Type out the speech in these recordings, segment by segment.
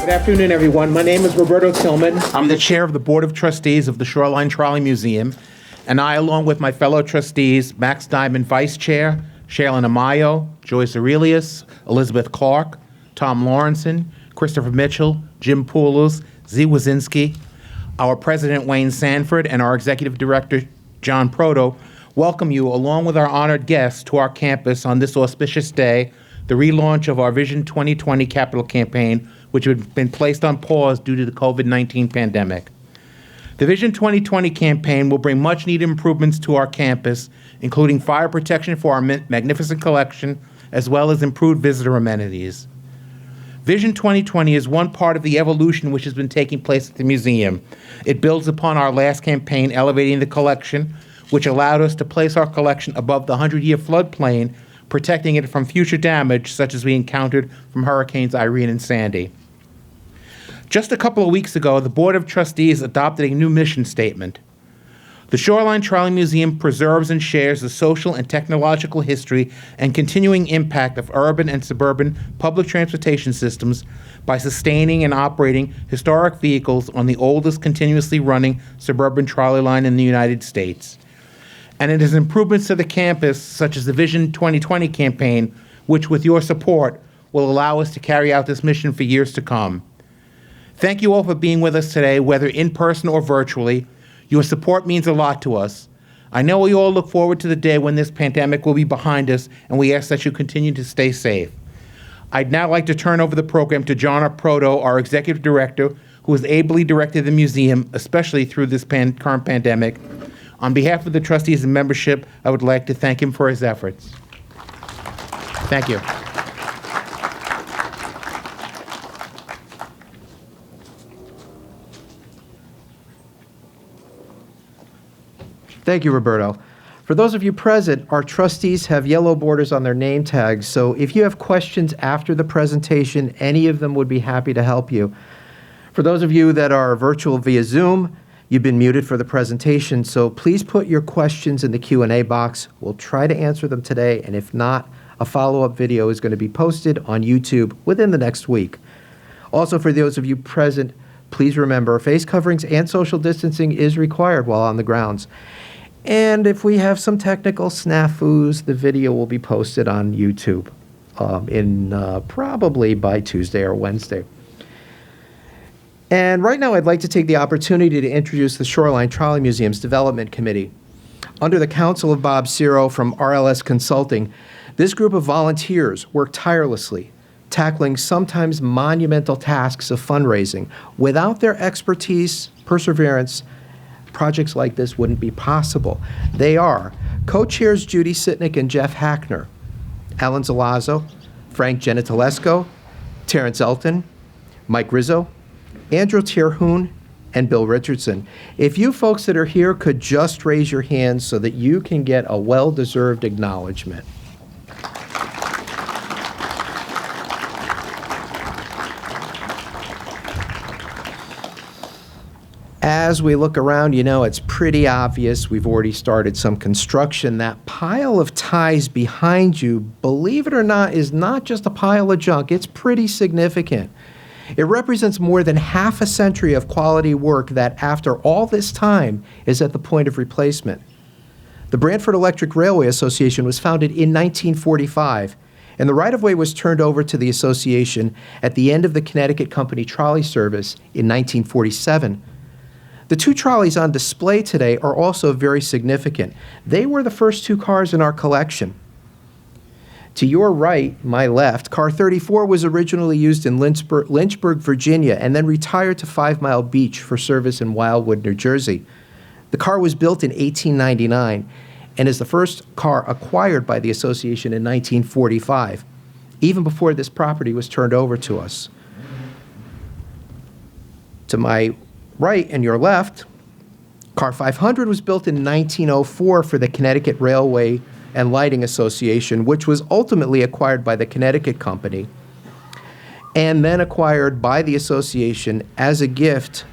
Good afternoon, everyone. My name is Roberto Tillman. I'm the chair of the Board of Trustees of the Shoreline Trolley Museum, and I, along with my fellow trustees, Max Diamond, Vice Chair, Shaylin Amayo, Joyce Aurelius, Elizabeth Clark, Tom Lawrenson, Christopher Mitchell, Jim Poulos, Z. Wazinski, our President, Wayne Sanford, and our Executive Director, John Proto, welcome you, along with our honored guests, to our campus on this auspicious day, the relaunch of our Vision 2020 capital campaign, which had been placed on pause due to the COVID-19 pandemic. The Vision 2020 campaign will bring much-needed improvements to our campus, including fire protection for our magnificent collection, as well as improved visitor amenities. Vision 2020 is one part of the evolution which has been taking place at the museum. It builds upon our last campaign, Elevating the Collection, which allowed us to place our collection above the 100-year floodplain, protecting it from future damage such as we encountered from Hurricanes Irene and Sandy. Just a couple of weeks ago, the Board of Trustees adopted a new mission statement. The Shoreline Trolley Museum preserves and shares the social and technological history and continuing impact of urban and suburban public transportation systems by sustaining and operating historic vehicles on the oldest continuously running suburban trolley line in the United States. And it is improvements to the campus, such as the Vision 2020 campaign, which, with your support, will allow us to carry out this mission for years to come. Thank you all for being with us today, whether in person or virtually. Your support means a lot to us. I know we all look forward to the day when this pandemic will be behind us, and we ask that you continue to stay safe. I'd now like to turn over the program to John Proto, our Executive Director, who has ably directed the museum, especially through this current pandemic. On behalf of the trustees and membership, I would like to thank him for his efforts. Thank you. Thank you, Roberto. For those of you present, our trustees have yellow borders on their name tags, so if you have questions after the presentation, any of them would be happy to help you. For those of you that are virtual via Zoom, you've been muted for the presentation, so please put your questions in the Q&A box. We'll try to answer them today, and if not, a follow-up video is going to be posted on YouTube within the next week. Also, for those of you present, please remember face coverings and social distancing is required while on the grounds. And if we have some technical snafus, the video will be posted on YouTube probably by Tuesday or Wednesday. And right now, I'd like to take the opportunity to introduce the Shoreline Trolley Museum's Development Committee. Under the counsel of Bob Ciro from RLS Consulting, this group of volunteers work tirelessly, tackling sometimes monumental tasks of fundraising. Without their expertise, perseverance, projects like this wouldn't be possible. They are co-chairs Judy Sitnick and Jeff Hackner, Alan Zalazzo, Frank Gentilesco, Terrence Elton, Mike Rizzo, Andrew Terhune, and Bill Richardson. If you folks that are here could just raise your hands so that you can get a well-deserved acknowledgement. As we look around, you know, it's pretty obvious we've already started some construction. That pile of ties behind you, believe it or not, is not just a pile of junk. It's pretty significant. It represents more than half a century of quality work that, after all this time, is at the point of replacement. The Brantford Electric Railway Association was founded in 1945, and the right-of-way was turned over to the association at the end of the Connecticut Company trolley service in 1947. The two trolleys on display today are also very significant. They were the first two cars in our collection. To your right, my left, car 34 was originally used in Lynchburg, Virginia, and then retired to 5 Mile Beach for service in Wildwood, New Jersey. The car was built in 1899 and is the first car acquired by the association in 1945, even before this property was turned over to us. To my right and your left, car 500 was built in 1904 for the Connecticut Railway and Lighting Association, which was ultimately acquired by the Connecticut Company and then acquired by the association as a gift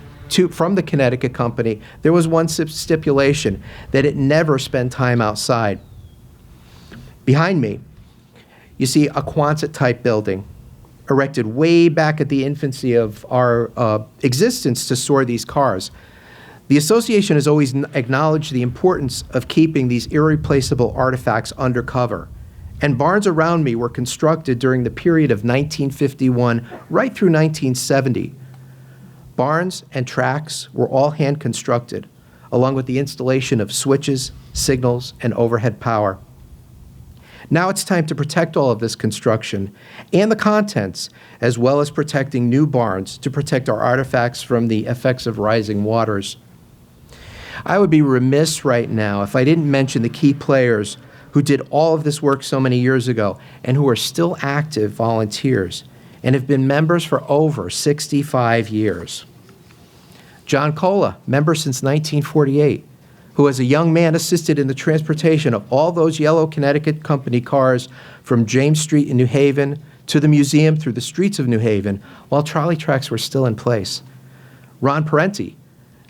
from the Connecticut Company. There was one stipulation, that it never spend time outside. Behind me, you see a Quonset-type building. erected way back at the infancy of our existence to store these cars. The association has always acknowledged the importance of keeping these irreplaceable artifacts under cover. And barns around me were constructed during the period of 1951 right through 1970. Barns and tracks were all hand constructed, along with the installation of switches, signals, and overhead power. Now it's time to protect all of this construction and the contents, as well as protecting new barns to protect our artifacts from the effects of rising waters. I would be remiss right now if I didn't mention the key players who did all of this work so many years ago and who are still active volunteers and have been members for over 65 years. John Cola, member since 1948, who as a young man assisted in the transportation of all those yellow Connecticut Company cars from James Street in New Haven to the museum through the streets of New Haven while trolley tracks were still in place. Ron Parenti,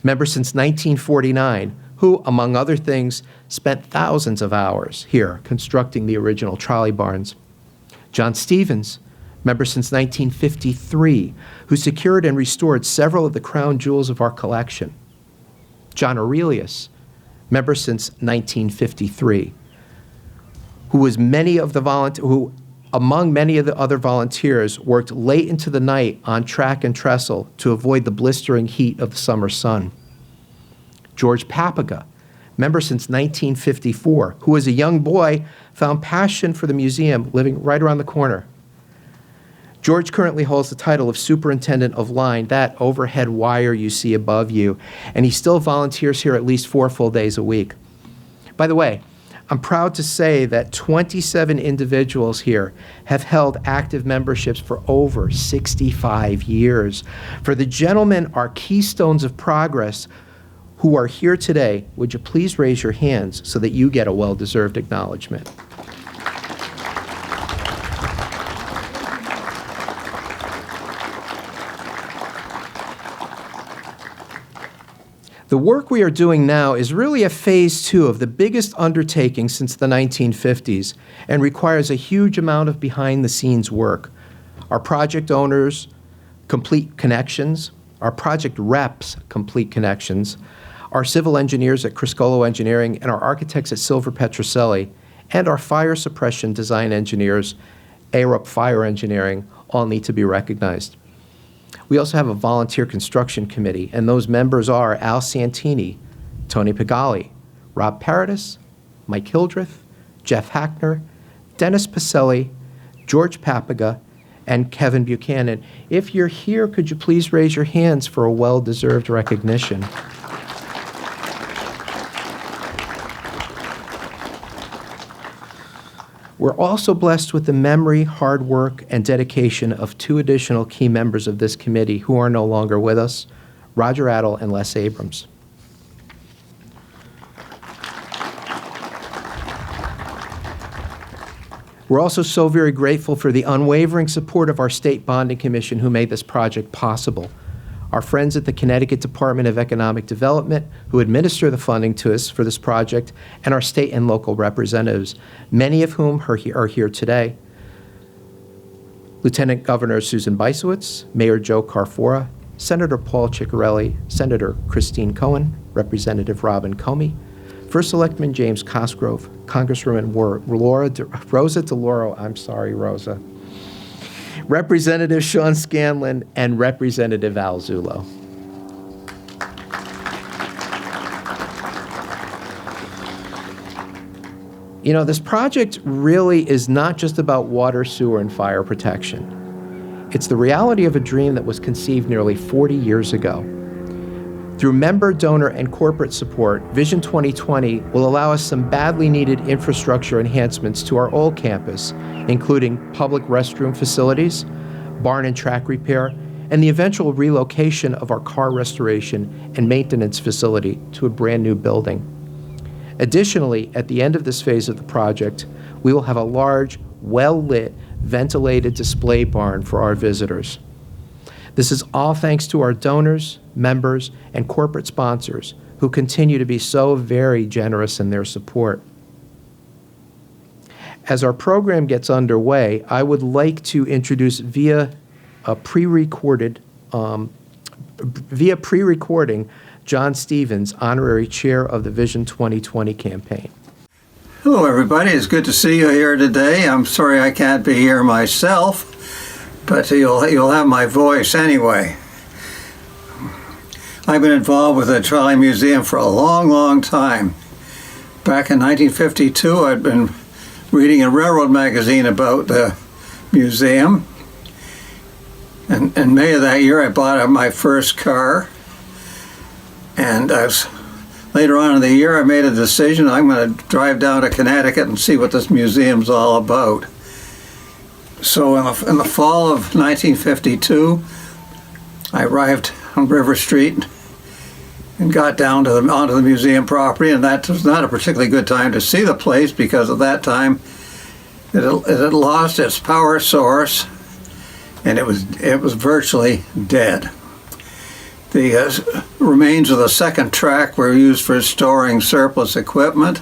member since 1949, who, among other things, spent thousands of hours here constructing the original trolley barns. John Stevens, member since 1953, who secured and restored several of the crown jewels of our collection. John Aurelius, member since 1953, who among many of the other volunteers, worked late into the night on track and trestle to avoid the blistering heat of the summer sun. George Papaga, member since 1954, who as a young boy found passion for the museum living right around the corner. George currently holds the title of Superintendent of Line, that overhead wire you see above you, and he still volunteers here at least 4 full days a week. By the way, I'm proud to say that 27 individuals here have held active memberships for over 65 years. For the gentlemen, our Keystones of Progress, who are here today, would you please raise your hands so that you get a well-deserved acknowledgement? The work we are doing now is really a phase 2 of the biggest undertaking since the 1950s and requires a huge amount of behind-the-scenes work. Our project owners, Complete Connections, our project reps, Complete Connections, our civil engineers at Criscolo Engineering, and our architects at Silver Petroselli, and our fire suppression design engineers, Arup Fire Engineering, all need to be recognized. We also have a volunteer construction committee, and those members are Al Santini, Tony Pigali, Rob Paradis, Mike Hildreth, Jeff Hackner, Dennis Pacelli, George Papaga, and Kevin Buchanan. If you're here, could you please raise your hands for a well-deserved recognition? We're also blessed with the memory, hard work, and dedication of 2 additional key members of this committee who are no longer with us, Roger Adel and Les Abrams. We're also so very grateful for the unwavering support of our State Bonding Commission who made this project possible. Our friends at the Connecticut Department of Economic Development, who administer the funding to us for this project, and our state and local representatives, many of whom are here today. Lieutenant Governor Susan Bisowitz, Mayor Joe Carfora, Senator Paul Ciccarelli, Senator Christine Cohen, Representative Robin Comey, First Selectman James Cosgrove, Congresswoman Rosa Delauro, I'm sorry, Rosa, Representative Sean Scanlon, and Representative Al Zulo. You know, this project really is not just about water, sewer, and fire protection. It's the reality of a dream that was conceived nearly 40 years ago. Through member, donor, and corporate support, Vision 2020 will allow us some badly needed infrastructure enhancements to our old campus, including public restroom facilities, barn and track repair, and the eventual relocation of our car restoration and maintenance facility to a brand new building. Additionally, at the end of this phase of the project, we will have a large, well-lit, ventilated display barn for our visitors. This is all thanks to our donors, members, and corporate sponsors who continue to be so very generous in their support. as our program gets underway, I would like to introduce via pre-recording John Stevens, Honorary Chair of the Vision 2020 campaign. Hello, everybody. It's good to see you here today. I'm sorry I can't be here myself, but you'll have my voice anyway. I've been involved with the Trolley Museum for a long, long time. Back in 1952, I'd been reading a railroad magazine about the museum. And in May of that year, I bought my first car. And later on in the year, I made a decision. I'm going to drive down to Connecticut and see what this museum's all about. So in the fall of 1952, I arrived on River Street and got down to onto the museum property, and that was not a particularly good time to see the place because at that time it had lost its power source and it was virtually dead. The remains of the second track were used for storing surplus equipment,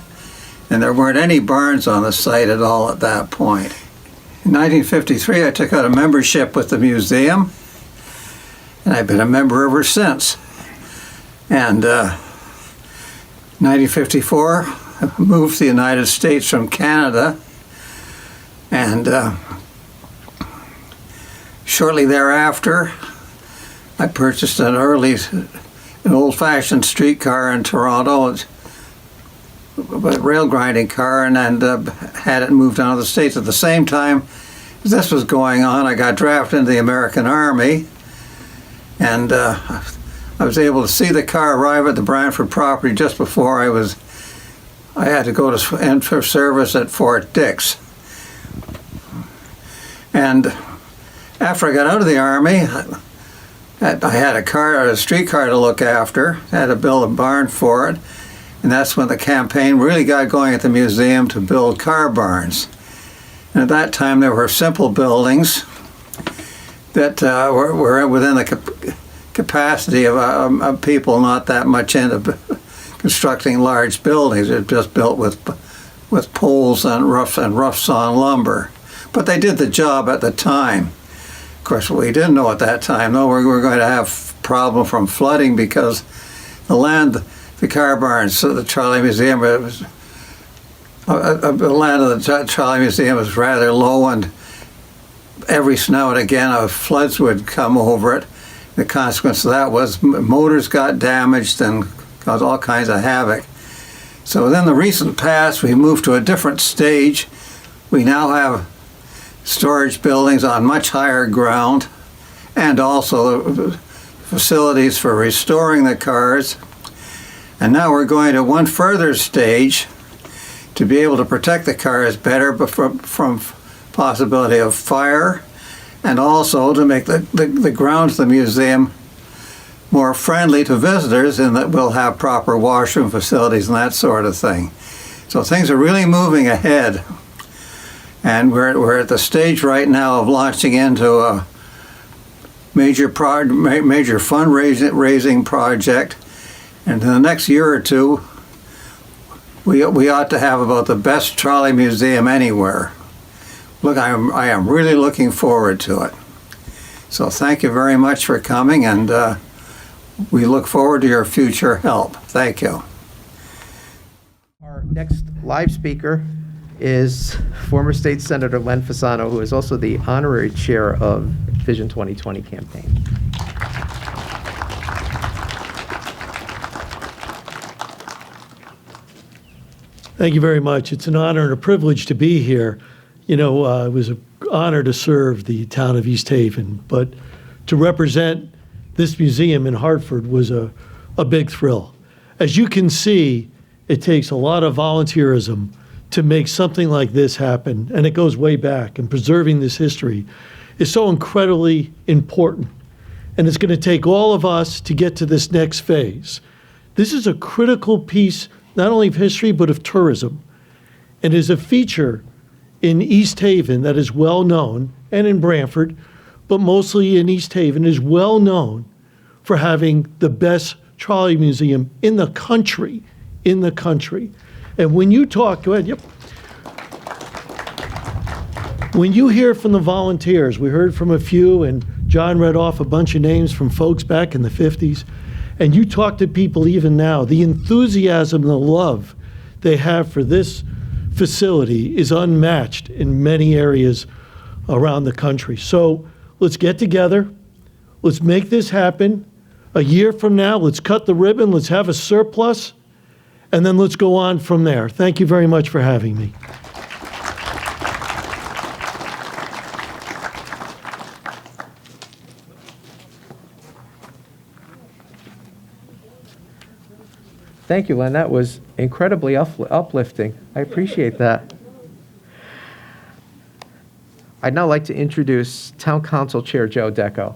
and there weren't any barns on the site at all at that point. In 1953, I took out a membership with the museum, and I've been a member ever since. And 1954, I moved to the United States from Canada, and shortly thereafter, I purchased an old-fashioned streetcar in Toronto, a rail grinding car, and had it moved out of the States. At the same time as this was going on, I got drafted into the American Army, and I was able to see the car arrive at the Brantford property just before I had to go to end for service at Fort Dix. And after I got out of the Army, I had a streetcar to look after, had to build a barn for it, and that's when the campaign really got going at the museum to build car barns. And at that time there were simple buildings that were within the capacity of people not that much into constructing large buildings. It just built with poles and rough sawn lumber. But they did the job at the time. Of course, what we didn't know at that time, though, we were going to have problem from flooding because the land, the car barns, so the Trolley Museum, the land of the Trolley Museum was rather low, and every now and again floods would come over it. The consequence of that was motors got damaged and caused all kinds of havoc. So within the recent past, we moved to a different stage. We now have storage buildings on much higher ground, and also facilities for restoring the cars. And now we're going to one further stage to be able to protect the cars better from possibility of fire, and also to make the grounds of the museum more friendly to visitors in that we'll have proper washroom facilities and that sort of thing. So things are really moving ahead. And we're at the stage right now of launching into a major fundraising project. And in the next year or two, we ought to have about the best trolley museum anywhere. Look, I am really looking forward to it. So thank you very much for coming, and we look forward to your future help. Thank you. Our next live speaker is former State Senator Len Fasano, who is also the honorary chair of Vision 2020 campaign. Thank you very much. It's an honor and a privilege to be here. You know, it was an honor to serve the town of East Haven, but to represent this museum in Hartford was a big thrill. As you can see, it takes a lot of volunteerism to make something like this happen, and it goes way back, and preserving this history is so incredibly important. And it's going to take all of us to get to this next phase. This is a critical piece, not only of history, but of tourism, and is a feature in East Haven that is well known, and in Brantford, but mostly in East Haven, is well known for having the best trolley museum in the country, And when you talk, go ahead, yep. When you hear from the volunteers, we heard from a few, and John read off a bunch of names from folks back in the 50s, and you talk to people even now, the enthusiasm and the love they have for this facility is unmatched in many areas around the country. So let's get together. Let's make this happen. A year from now, let's cut the ribbon. Let's have a surplus. And then let's go on from there. Thank you very much for having me. Thank you, Len. That was incredibly uplifting. I appreciate that. I'd now like to introduce Town Council Chair Joe Deco.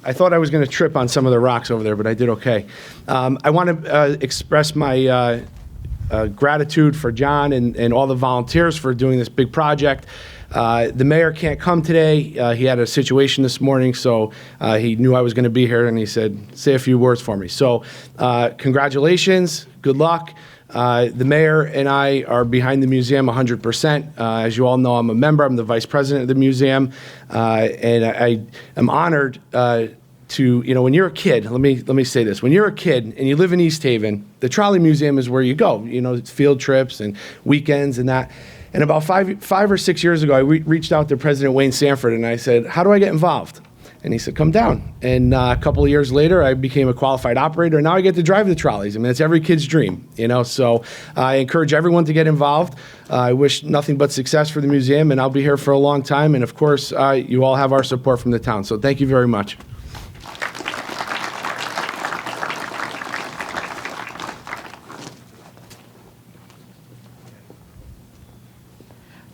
I thought I was going to trip on some of the rocks over there, but I did okay. I want to express my gratitude for John and all the volunteers for doing this big project. The mayor can't come today. He had a situation this morning, so he knew I was going to be here, and he said, say a few words for me. So congratulations, good luck. The mayor and I are behind the museum 100%. As you all know, I'm a member. I'm the vice president of the museum, and I am honored to, when you're a kid, let me say this. When you're a kid and you live in East Haven, the Trolley Museum is where you go. It's field trips and weekends and that. And about five or 6 years ago, I reached out to President Wayne Sanford, and I said, how do I get involved? And he said, come down. And a couple of years later, I became a qualified operator. And now I get to drive the trolleys. I mean, it's every kid's dream, So I encourage everyone to get involved. I wish nothing but success for the museum, and I'll be here for a long time. And of course, you all have our support from the town. So thank you very much.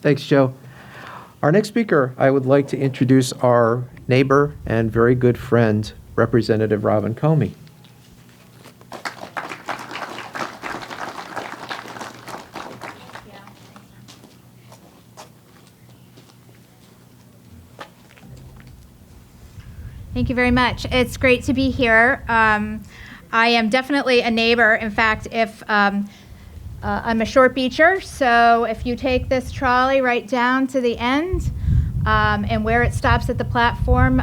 Thanks, Joe. Our next speaker, I would like to introduce our neighbor and very good friend, Representative Robin Comey. Thank you very much. It's great to be here. I am definitely a neighbor. In fact, I'm a short beacher, so if you take this trolley right down to the end, and where it stops at the platform,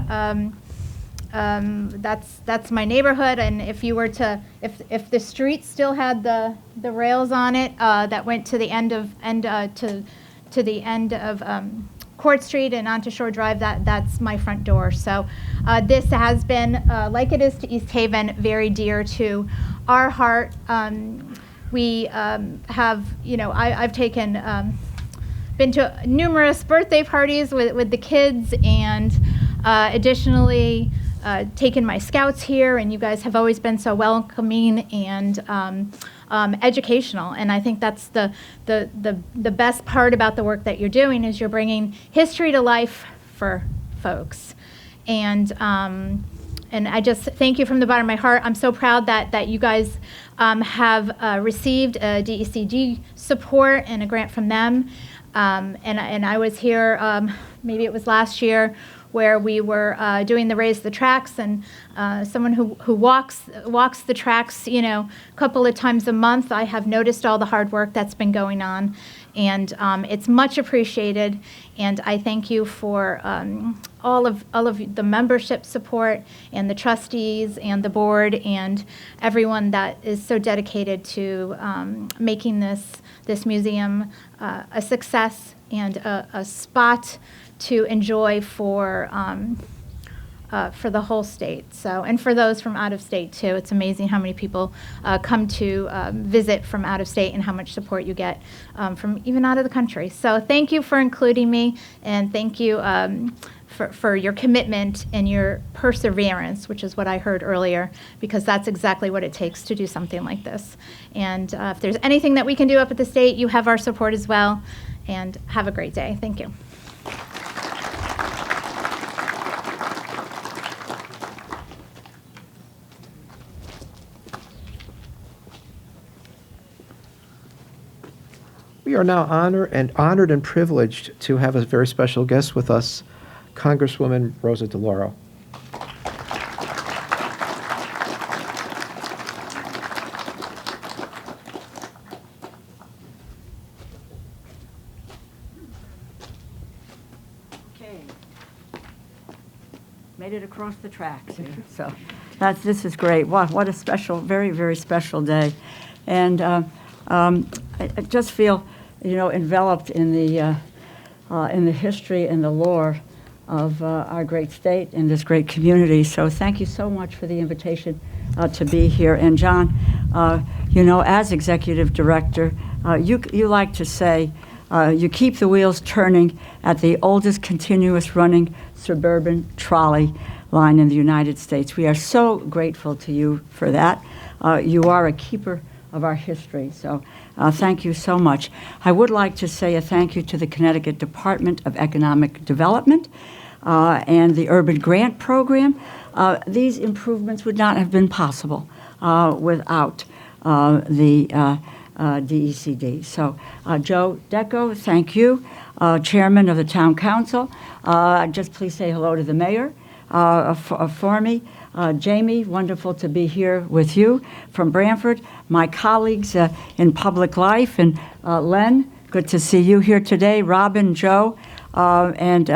that's my neighborhood. And if you were to, if the street still had the rails on it that went to the end of to the end of Court Street and onto Shore Drive, that's my front door. So this has been, like it is to East Haven, very dear to our heart. We have, I've taken, been to numerous birthday parties with the kids, and additionally taken my scouts here, and you guys have always been so welcoming and educational. And I think that's the best part about the work that you're doing, is you're bringing history to life for folks. And I just thank you from the bottom of my heart. I'm so proud that you guys have received a DECG support and a grant from them. And I was here, maybe it was last year, where we were doing the Raise the Tracks, and someone who walks the tracks, a couple of times a month. I have noticed all the hard work that's been going on, and it's much appreciated. And I thank you for all of the membership support, and the trustees and the board and everyone that is so dedicated to making this museum a success and a spot to enjoy for the whole state. So, and for those from out of state too. It's amazing how many people come to visit from out of state, and how much support you get from even out of the country. So thank you for including me, and thank you for your commitment and your perseverance, which is what I heard earlier, because that's exactly what it takes to do something like this. And if there's anything that we can do up at the state, you have our support as well. And have a great day. Thank you. We are now honored and privileged to have a very special guest with us, Congresswoman Rosa Delauro. Made it across the tracks here. So this is great. Wow, what a special, very, very special day. And I just feel, enveloped in the history and the lore of our great state and this great community. So thank you so much for the invitation to be here. And John, as executive director, you like to say, you keep the wheels turning at the oldest continuous running suburban trolley line in the United States. We are so grateful to you for that. You are a keeper of our history, so thank you so much. I would like to say a thank you to the Connecticut Department of Economic Development and the Urban Grant Program. These improvements would not have been possible without the DECD. So Joe Deco, thank you, Chairman of the Town Council. Just please say hello to the Mayor for me. Jamie, wonderful to be here with you from Branford. My colleagues in public life, and Len, good to see you here today. Robin, Joe, and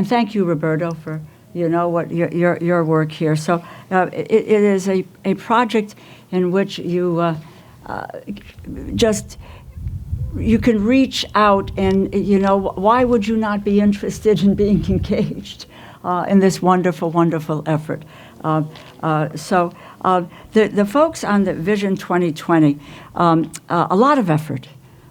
thank you, Roberto, for your work here. So it is a project in which you you can reach out, and why would you not be interested in being engaged in this wonderful, wonderful effort? So the folks on the Vision 2020, a lot of effort.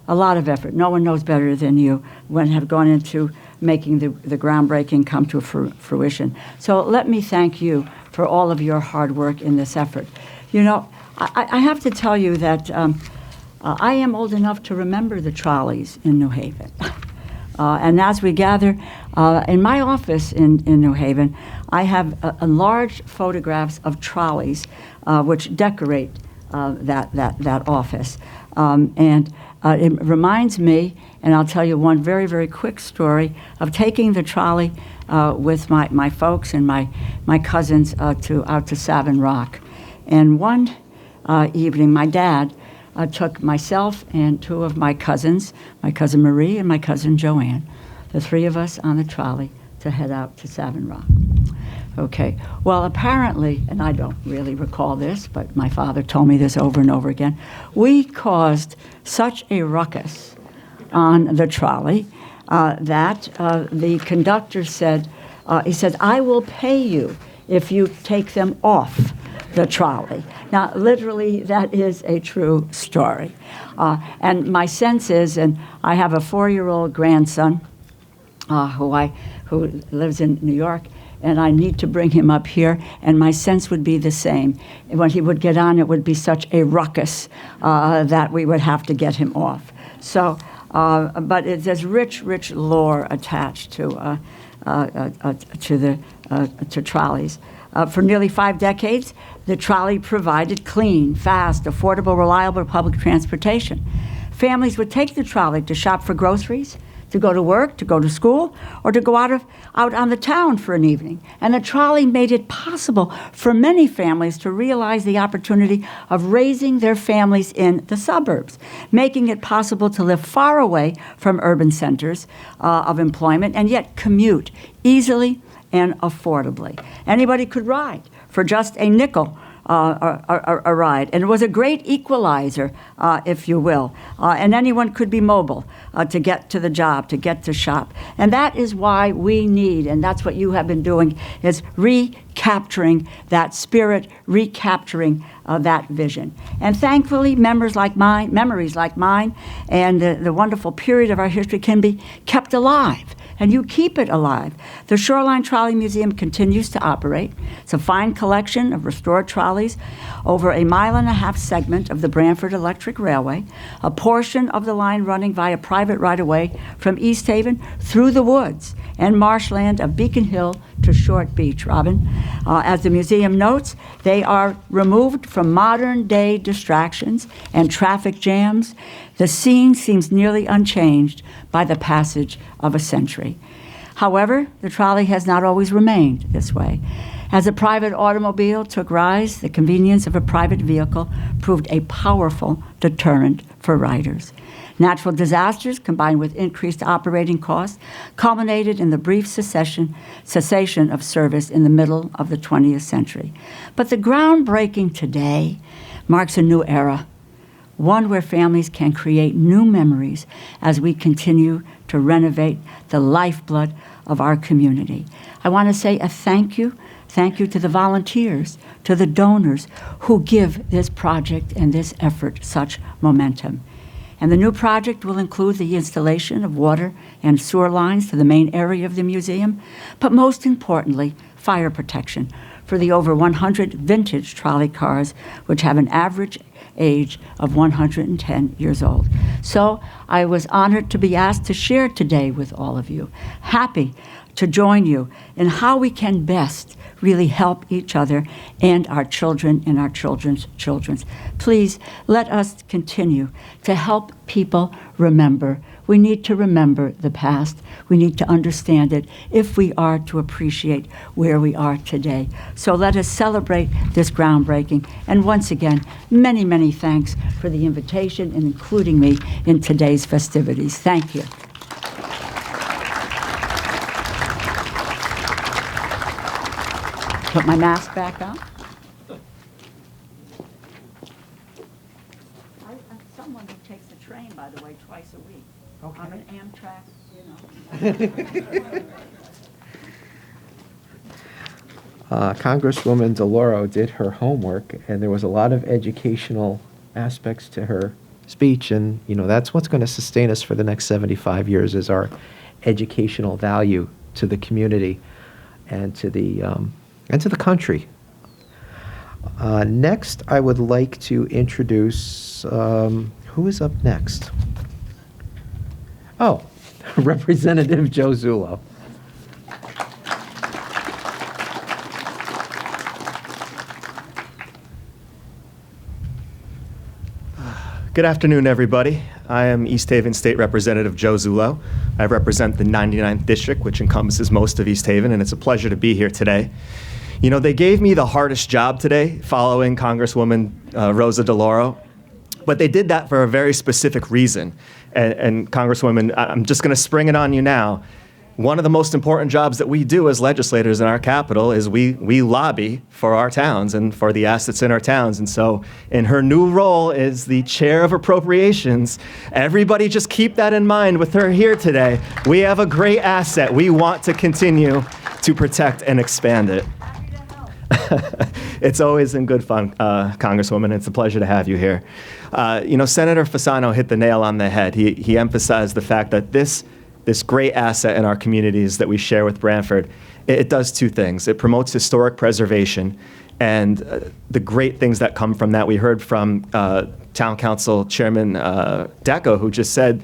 No one knows better than you when have gone into making the groundbreaking come to fruition. So let me thank you for all of your hard work in this effort. I have to tell you that I am old enough to remember the trolleys in New Haven. And as we gather in my office in New Haven, I have large photographs of trolleys which decorate that office. And it reminds me, and I'll tell you one very, very quick story, of taking the trolley with my folks and my cousins out to Savin Rock. And one evening, my dad took myself and two of my cousins, my cousin Marie and my cousin Joanne, the three of us on the trolley to head out to Savin Rock. Okay, well, apparently, and I don't really recall this, but my father told me this over and over again, we caused such a ruckus on the trolley that the conductor said, he said, I will pay you if you take them off the trolley. Now, literally, that is a true story. And my sense is, and I have a 4-year-old grandson who lives in New York, and I need to bring him up here, and my sense would be the same. When he would get on, it would be such a ruckus that we would have to get him off. So, but there's rich, rich lore attached to trolleys. For nearly 5 decades, the trolley provided clean, fast, affordable, reliable public transportation. Families would take the trolley to shop for groceries, to go to work, to go to school, or to go out on the town for an evening. And the trolley made it possible for many families to realize the opportunity of raising their families in the suburbs, making it possible to live far away from urban centers of employment and yet commute easily and affordably. Anybody could ride for just a nickel a ride. And it was a great equalizer, if you will. And anyone could be mobile to get to the job, to get to shop. And that is why we need, and that's what you have been doing, is recapturing that spirit, recapturing that vision. And thankfully, memories like mine, and the wonderful period of our history can be kept alive. And you keep it alive. The Shoreline Trolley Museum continues to operate. It's a fine collection of restored trolleys over a 1.5-mile segment of the Branford Electric Railway, a portion of the line running via private right-of-way from East Haven through the woods and marshland of Beacon Hill to Short Beach, Robin. As the museum notes, they are removed from modern-day distractions and traffic jams. The scene seems nearly unchanged by the passage of a century. However, the trolley has not always remained this way. As a private automobile took rise, the convenience of a private vehicle proved a powerful deterrent for riders. Natural disasters, combined with increased operating costs, culminated in the brief cessation of service in the middle of the 20th century. But the groundbreaking today marks a new era, one where families can create new memories as we continue to renovate the lifeblood of our community. I want to say a thank you. Thank you to the volunteers, to the donors who give this project and this effort such momentum. And the new project will include the installation of water and sewer lines to the main area of the museum, but most importantly, fire protection for the over 100 vintage trolley cars, which have an average age of 110 years old. So I was honored to be asked to share today with all of you, happy to join you in how we can best really help each other and our children and our children's children. Please let us continue to help people remember. We need to remember the past. We need to understand it if we are to appreciate where we are today. So let us celebrate this groundbreaking. And once again, many, many thanks for the invitation and including me in today's festivities. Thank you. Put my mask back on. I'm someone who takes the train, by the way, twice a week. Okay. I'm an Amtrak, Congresswoman Delauro did her homework, and there was a lot of educational aspects to her speech, and that's what's going to sustain us for the next 75 years is our educational value to the community and to the country. Next, I would like to introduce, who is up next? Oh, Representative Joe Zulo. Good afternoon, everybody. I am East Haven State Representative Joe Zulo. I represent the 99th District, which encompasses most of East Haven, and it's a pleasure to be here today. They gave me the hardest job today, following Congresswoman Rosa Delauro, but they did that for a very specific reason. And Congresswoman, I'm just going to spring it on you now. One of the most important jobs that we do as legislators in our capital is we lobby for our towns and for the assets in our towns. And so in her new role as the chair of appropriations, everybody just keep that in mind with her here today. We have a great asset. We want to continue to protect and expand it. It's always in good fun, Congresswoman. It's a pleasure to have you here. Senator Fasano hit the nail on the head. He emphasized the fact that this great asset in our communities that we share with Branford, it does two things. It promotes historic preservation and the great things that come from that. We heard from Town Council Chairman Deco, who just said,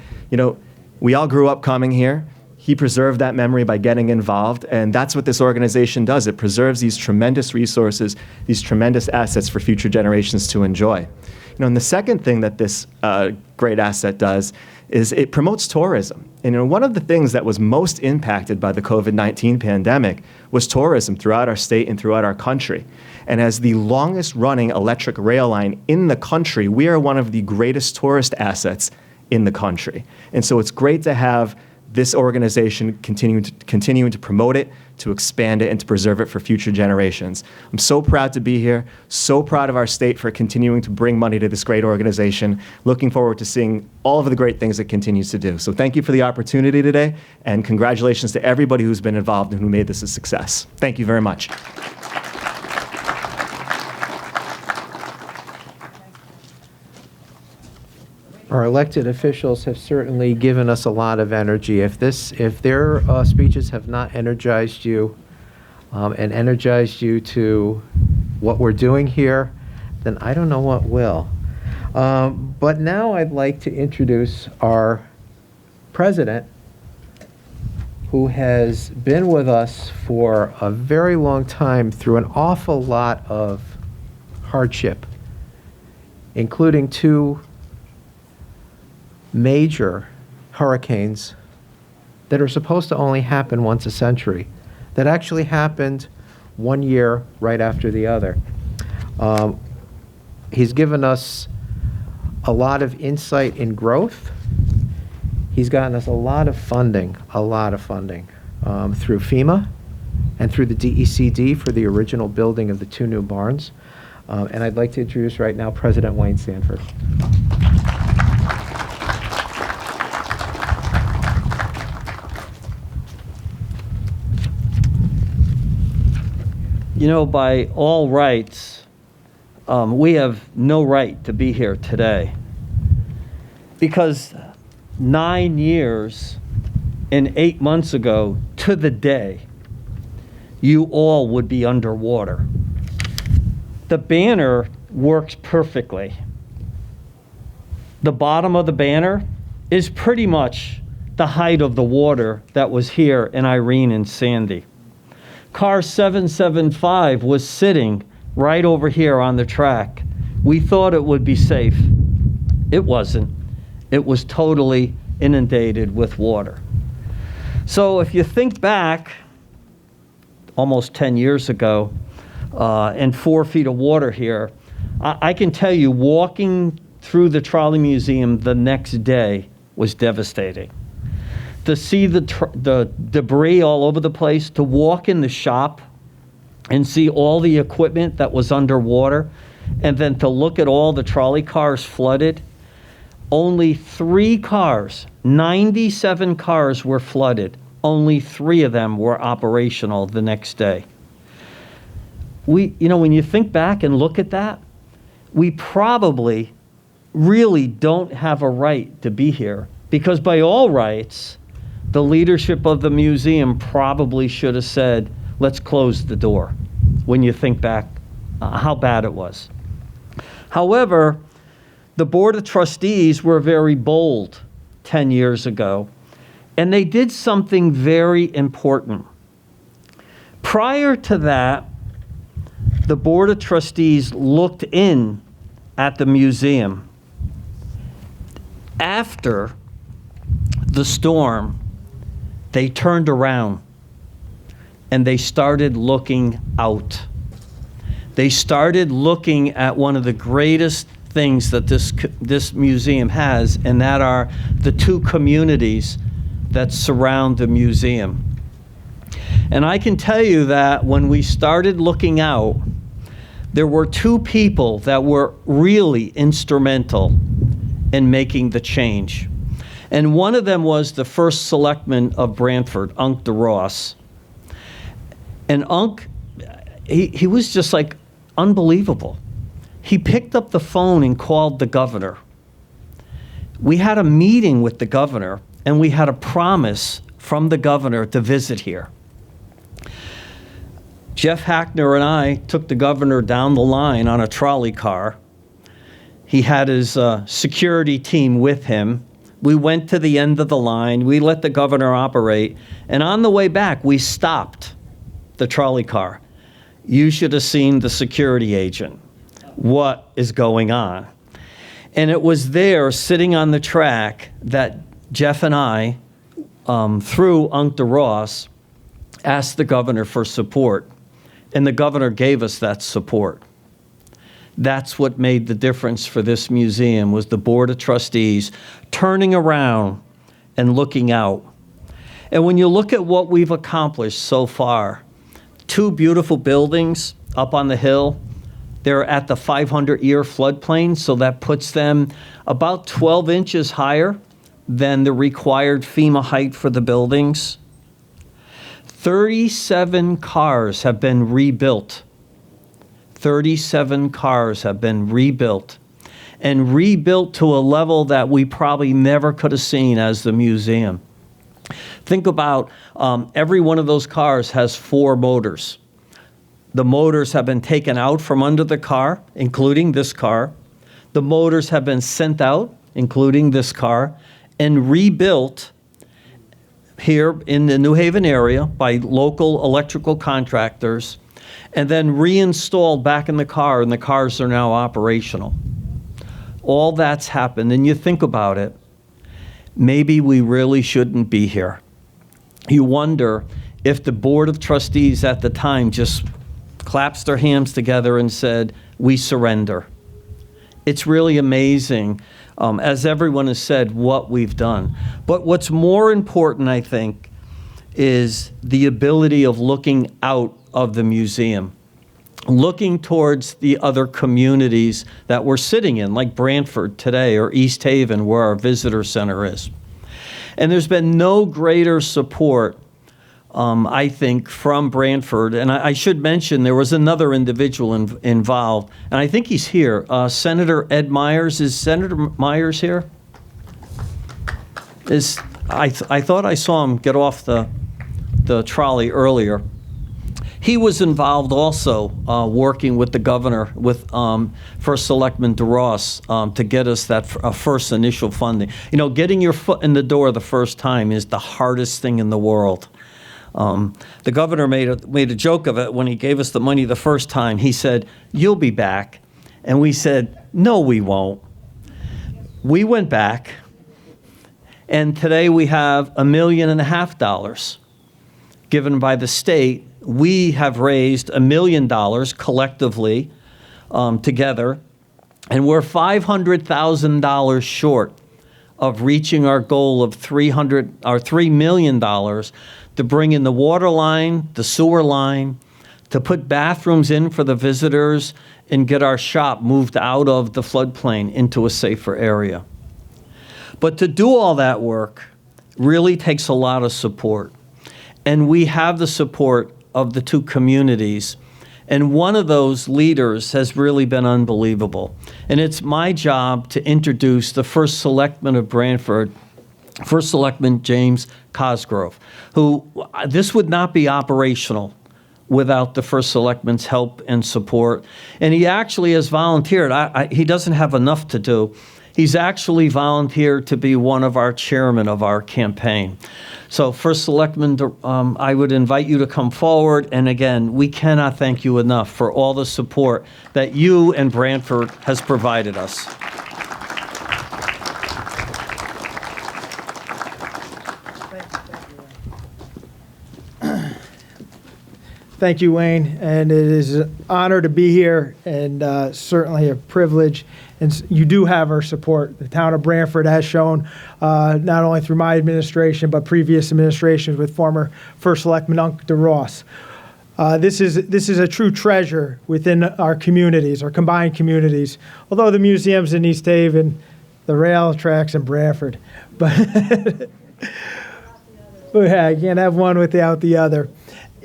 we all grew up coming here. He preserved that memory by getting involved, and that's what this organization does. It preserves these tremendous resources, these tremendous assets for future generations to enjoy. And the second thing that this great asset does is it promotes tourism. And one of the things that was most impacted by the COVID-19 pandemic was tourism throughout our state and throughout our country. And as the longest running electric rail line in the country, we are one of the greatest tourist assets in the country. And so it's great to have this organization continuing to promote it, to expand it, and to preserve it for future generations. I'm so proud to be here, so proud of our state for continuing to bring money to this great organization. Looking forward to seeing all of the great things it continues to do. So thank you for the opportunity today, and congratulations to everybody who's been involved and who made this a success. Thank you very much. Our elected officials have certainly given us a lot of energy. If their speeches have not energized you and energized you to what we're doing here, then I don't know what will. But now I'd like to introduce our president, who has been with us for a very long time through an awful lot of hardship, including two major hurricanes that are supposed to only happen once a century, that actually happened one year right after the other. He's given us a lot of insight in growth He's gotten us a lot of funding, through FEMA and through the DECD for the original building of the 2 new barns. And I'd like to introduce right now President Wayne Sanford. You know, by all rights, we have no right to be here today, because 9 years and 8 months ago to the day, you all would be underwater. The banner works perfectly. The bottom of the banner is pretty much the height of the water that was here in Irene and Sandy. Car 775 was sitting right over here on the track. We thought it would be safe. It wasn't. It was totally inundated with water. So if you think back almost 10 years ago, and 4 feet of water here, I can tell you walking through the Trolley Museum the next day was devastating. To see the debris all over the place, to walk in the shop and see all the equipment that was underwater, and then to look at all the trolley cars flooded. Only 3 cars, 97 cars were flooded. Only 3 of them were operational the next day. When you think back and look at that, we probably really don't have a right to be here, because by all rights, the leadership of the museum probably should have said, let's close the door, when you think back how bad it was. However, the Board of Trustees were very bold 10 years ago, and they did something very important. Prior to that, the Board of Trustees looked in at the museum. After the storm, they turned around and they started looking out. They started looking at one of the greatest things that this museum has, and that are the 2 communities that surround the museum. And I can tell you that when we started looking out, there were 2 people that were really instrumental in making the change. And one of them was the first selectman of Brantford, Unc DeRoss. And Unc, he was just like unbelievable. He picked up the phone and called the governor. We had a meeting with the governor, and we had a promise from the governor to visit here. Jeff Hackner and I took the governor down the line on a trolley car. He had his security team with him. We went to the end of the line. We let the governor operate. And on the way back, we stopped the trolley car. You should have seen the security agent. What is going on? And it was there, sitting on the track, that Jeff and I, through Unc DeRoss, asked the governor for support. And the governor gave us that support. That's what made the difference for this museum, was the Board of Trustees turning around and looking out. And when you look at what we've accomplished so far, 2 beautiful buildings up on the hill, they're at the 500-year floodplain, so that puts them about 12 inches higher than the required FEMA height for the buildings. 37 cars have been rebuilt. 37 cars have been rebuilt, and rebuilt to a level that we probably never could have seen as the museum. Think about every one of those cars has 4 motors. The motors have been taken out from under the car, including this car. The motors have been sent out, including this car, and rebuilt here in the New Haven area by local electrical contractors, and then reinstalled back in the car, and the cars are now operational. All that's happened, and you think about it, maybe we really shouldn't be here. You wonder if the Board of Trustees at the time just clapped their hands together and said, we surrender. It's really amazing as everyone has said, what we've done. But what's more important, I think, is the ability of looking out of the museum, looking towards the other communities that we're sitting in, like Brantford today or East Haven, where our visitor center is. And there's been no greater support, I think, from Brantford. And I should mention there was another individual involved, and I think he's here, Senator Ed Myers. Is Senator Myers here? I thought I saw him get off the trolley earlier. He was involved also working with the governor, with First Selectman DeRoss, to get us that first initial funding. You know, getting your foot in the door the first time is the hardest thing in the world. The governor made a joke of it when he gave us the money the first time. He said, "You'll be back." And we said, "No, we won't." We went back, and today we have $1.5 million given by the state. We have raised $1 million collectively together, and we're $500,000 short of reaching our goal of $3 million to bring in the water line, the sewer line, to put bathrooms in for the visitors, and get our shop moved out of the floodplain into a safer area. But to do all that work really takes a lot of support. And we have the support of the two communities. And one of those leaders has really been unbelievable. And it's my job to introduce the first selectman of Brantford, First Selectman James Cosgrove, who this would not be operational without the First Selectman's help and support. And he actually has volunteered. He doesn't have enough to do. He's actually volunteered to be one of our chairmen of our campaign. So First Selectman, I would invite you to come forward. And again, we cannot thank you enough for all the support that you and Brantford has provided us. Thank you, Wayne, and it is an honor to be here, and certainly a privilege. And you do have our support. The town of Brantford has shown, not only through my administration, but previous administrations with former First Selectman Unc DeRoss. This is a true treasure within our communities, our combined communities. Although the museum's in East Haven, the rail tracks in Brantford, but yeah, you can't have one without the other.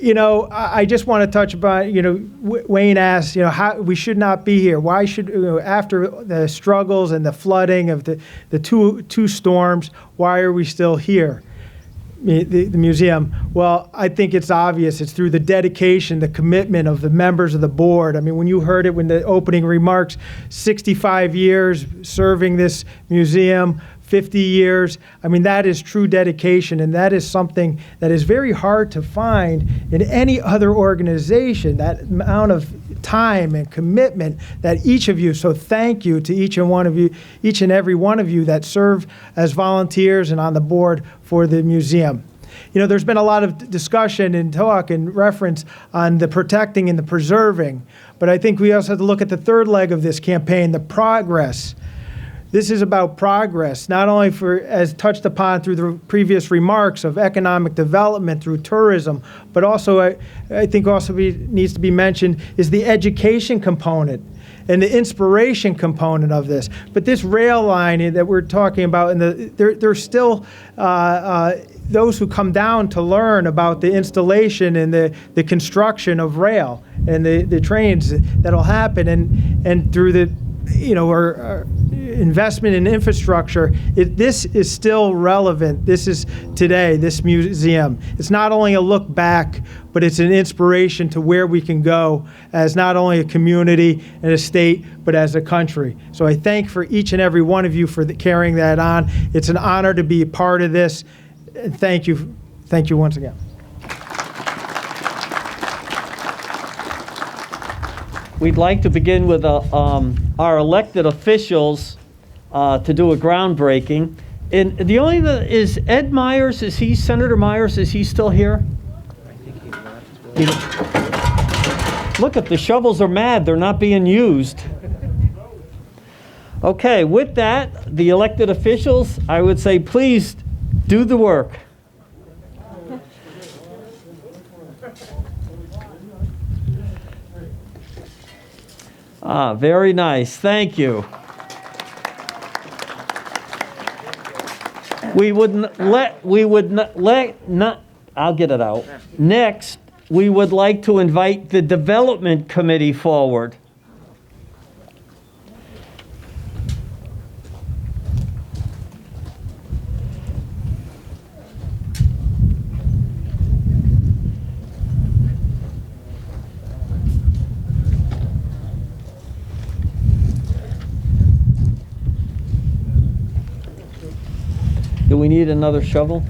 You know, I just want to touch upon, you know, Wayne asked, you know, how we should not be here. Why should, you know, after the struggles and the flooding of the two storms, why are we still here, the museum? Well, I think it's obvious. It's through the dedication, the commitment of the members of the board. I mean, when you heard it when the opening remarks, 65 years serving this museum, 50 years. I mean, that is true dedication, and that is something that is very hard to find in any other organization, that amount of time and commitment that each of you, so thank you to each and every one of you that serve as volunteers and on the board for the museum. You know, there's been a lot of discussion and talk and reference on the protecting and the preserving, but I think we also have to look at the third leg of this campaign, the progress. This is about progress, not only for, as touched upon through the previous remarks, of economic development through tourism, but also I think also needs to be mentioned is the education component and the inspiration component of this. But this rail line that we're talking about, and there's still those who come down to learn about the installation and the construction of rail and the trains that'll happen, and through the, you know, our investment in infrastructure, this is still relevant. This is today, this museum. It's not only a look back, but it's an inspiration to where we can go as not only a community and a state, but as a country. So I thank for each and every one of you for carrying that on. It's an honor to be a part of this. Thank you. Thank you once again. We'd like to begin with our elected officials to do a groundbreaking. And the only is Ed Myers, Senator Myers, is he still here? I think he left. Look, if the shovels are mad, they're not being used. Okay, with that, the elected officials, I would say, please do the work. Very nice. Thank you. I'll get it out. Next, we would like to invite the Development Committee forward. Do we need another shovel?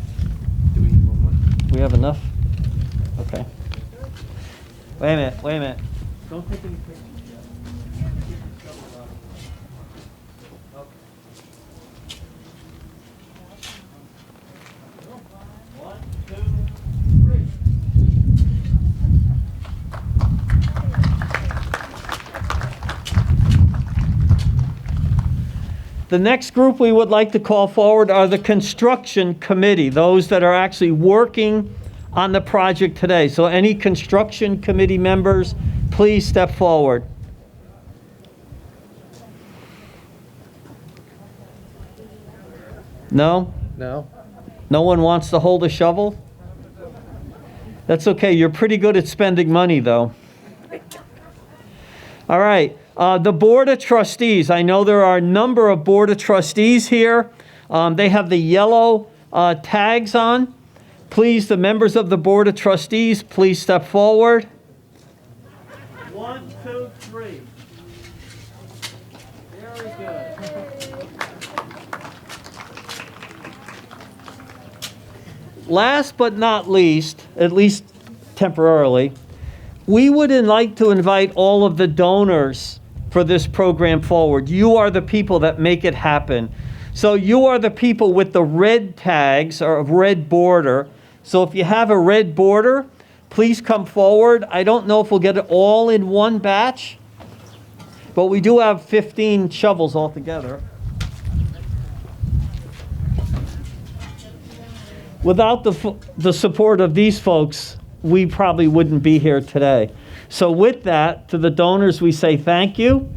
Do we need one more? We have enough? Okay. Wait a minute. Don't take any pictures yet. One, two, three. The next group we would like to call forward are the construction committee, those that are actually working on the project today. So any construction committee members, please step forward. No? No? No one wants to hold a shovel? That's okay. You're pretty good at spending money, though. All right. The Board of Trustees. I know there are a number of Board of Trustees here. They have the yellow tags on. Please, the members of the Board of Trustees, please step forward. 1, 2, 3. Very good. Last but not least, at least temporarily, we would like to invite all of the donors for this program forward. You are the people that make it happen. So you are the people with the red tags or red border. So if you have a red border, please come forward. I don't know if we'll get it all in one batch, but we do have 15 shovels altogether. Without the support of these folks, we probably wouldn't be here today. So with that, to the donors, we say thank you.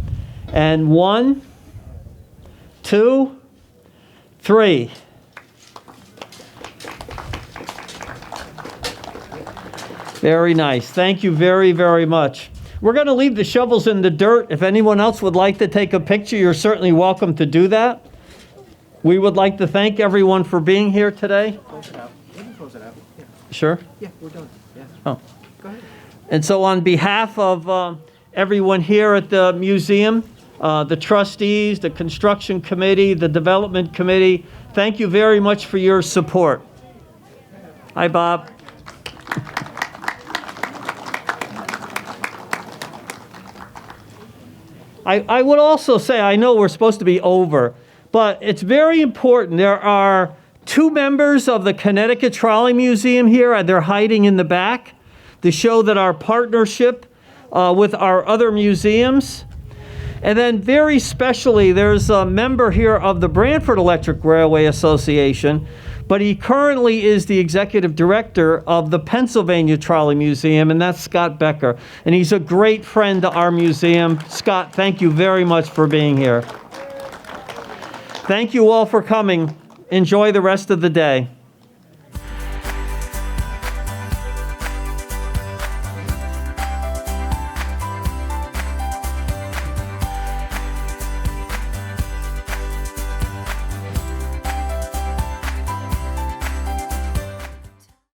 And 1, 2, 3. Very nice. Thank you very, very much. We're going to leave the shovels in the dirt. If anyone else would like to take a picture, you're certainly welcome to do that. We would like to thank everyone for being here today. Close it out. You can close it out. Yeah. Sure? Yeah, we're done. Yeah. Oh. Go ahead. And so on behalf of everyone here at the museum, the trustees, the construction committee, the development committee, thank you very much for your support. Hi, Bob. I would also say, I know we're supposed to be over, but it's very important. There are 2 members of the Connecticut Trolley Museum here. They're hiding in the back to show that our partnership with our other museums. And then very specially, there's a member here of the Branford Electric Railway Association, but he currently is the executive director of the Pennsylvania Trolley Museum, and that's Scott Becker. And he's a great friend to our museum. Scott, thank you very much for being here. Thank you all for coming. Enjoy the rest of the day.